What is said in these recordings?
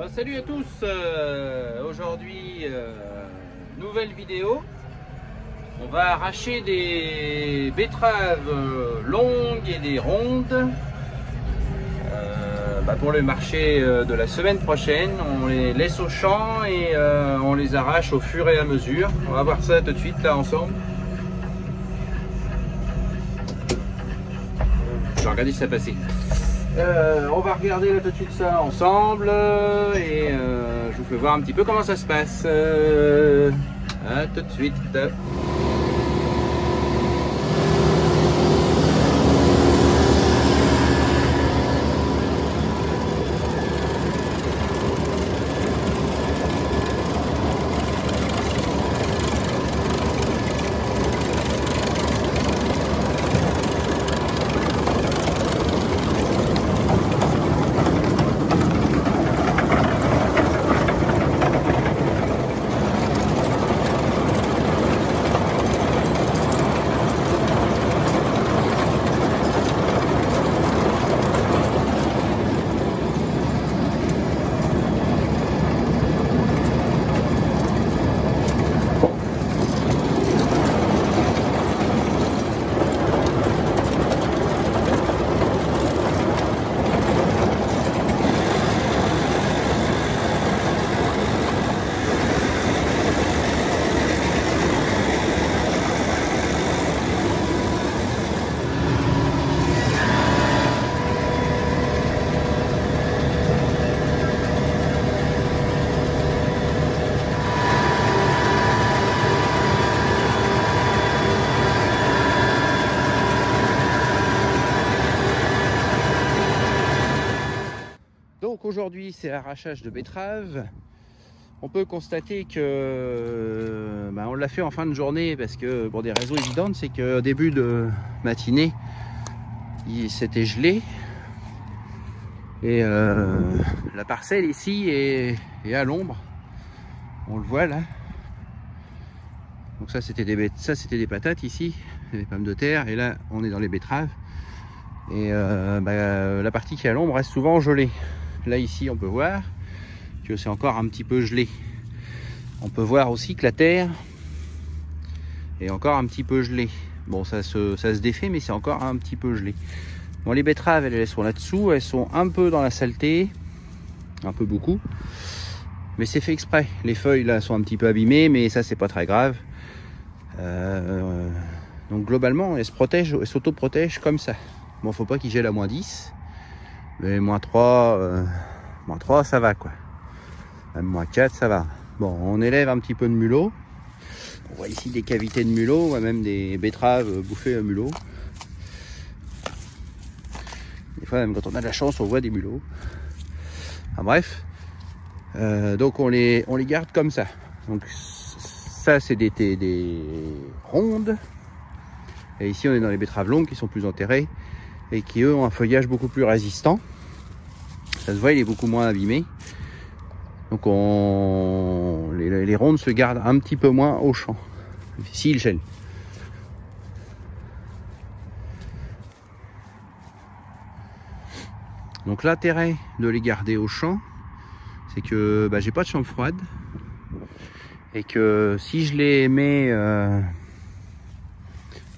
Salut à tous, aujourd'hui nouvelle vidéo. On va arracher des betteraves longues et des rondes pour le marché de la semaine prochaine. On les laisse au champ et on les arrache au fur et à mesure. On va voir ça tout de suite là ensemble. Je vais regarder si ça passait. On va regarder là tout de suite ça ensemble et je vous fais voir un petit peu comment ça se passe. À tout de suite. Donc aujourd'hui c'est l'arrachage de betteraves. On peut constater que on l'a fait en fin de journée parce que pour des raisons évidentes, c'est que début de matinée c'était gelé et la parcelle ici est à l'ombre, on le voit là. Donc ça c'était des patates ici, des pommes de terre, et là on est dans les betteraves et la partie qui est à l'ombre reste souvent gelée. Là ici on peut voir que c'est encore un petit peu gelé. On peut voir aussi que la terre est encore un petit peu gelée. Bon, ça se défait, mais c'est encore un petit peu gelé. Bon, les betteraves elles sont là-dessous, elles sont un peu dans la saleté, un peu beaucoup, mais c'est fait exprès. Les feuilles là sont un petit peu abîmées, mais ça c'est pas très grave. Donc globalement elles se protègent, elles s'auto-protègent comme ça. Bon, faut pas qu'ils gèlent à -10. Mais -3 ça va quoi. Même -4 ça va. Bon, on élève un petit peu de mulot. On voit ici des cavités de mulot, on voit même des betteraves bouffées à mulot. Des fois même quand on a de la chance on voit des mulots. Enfin, bref. Donc on les garde comme ça. Donc ça c'est des rondes. Et ici on est dans les betteraves longues qui sont plus enterrées et qui eux ont un feuillage beaucoup plus résistant. Ça se voit, il est beaucoup moins abîmé. Donc les rondes se gardent un petit peu moins au champ s'il gèle. Donc l'intérêt de les garder au champ, c'est que j'ai pas de chambre froide et que si je les mets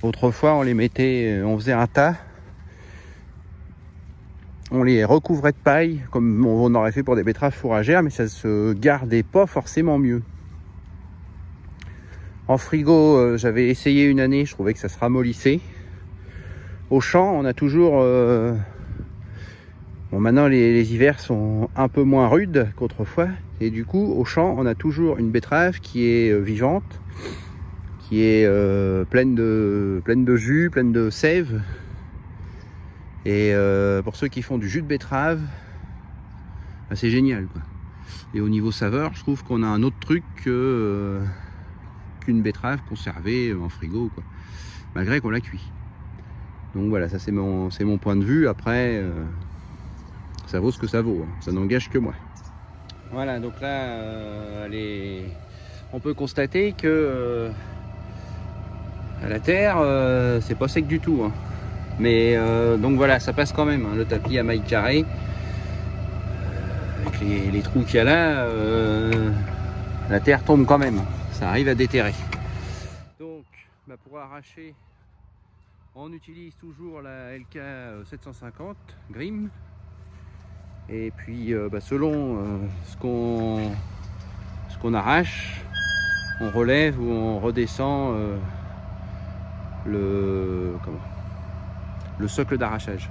autrefois on les mettait, on faisait un tas. On les recouvrait de paille, comme on aurait fait pour des betteraves fourragères, mais ça se gardait pas forcément mieux. En frigo, j'avais essayé une année, je trouvais que ça se ramollissait. Au champ, on a toujours... Bon, maintenant, les hivers sont un peu moins rudes qu'autrefois. Et du coup, au champ, on a toujours une betterave qui est vivante, qui est pleine de jus, pleine de sève. Et pour ceux qui font du jus de betterave, c'est génial quoi. Et au niveau saveur, je trouve qu'on a un autre truc qu'une betterave conservée en frigo quoi, malgré qu'on la cuit. Donc voilà, ça c'est mon point de vue. Après ça vaut ce que ça vaut, hein. Ça n'engage que moi. Voilà, donc là on peut constater que à la terre c'est pas sec du tout, hein. Mais donc voilà, ça passe quand même, hein, le tapis à mailles carrées avec avec les trous qu'il y a là, la terre tombe quand même, ça arrive à déterrer. Donc bah, pour arracher, on utilise toujours la LK 750 Grimm, et puis bah, selon ce qu'on arrache, on relève ou on redescend le socle d'arrachage.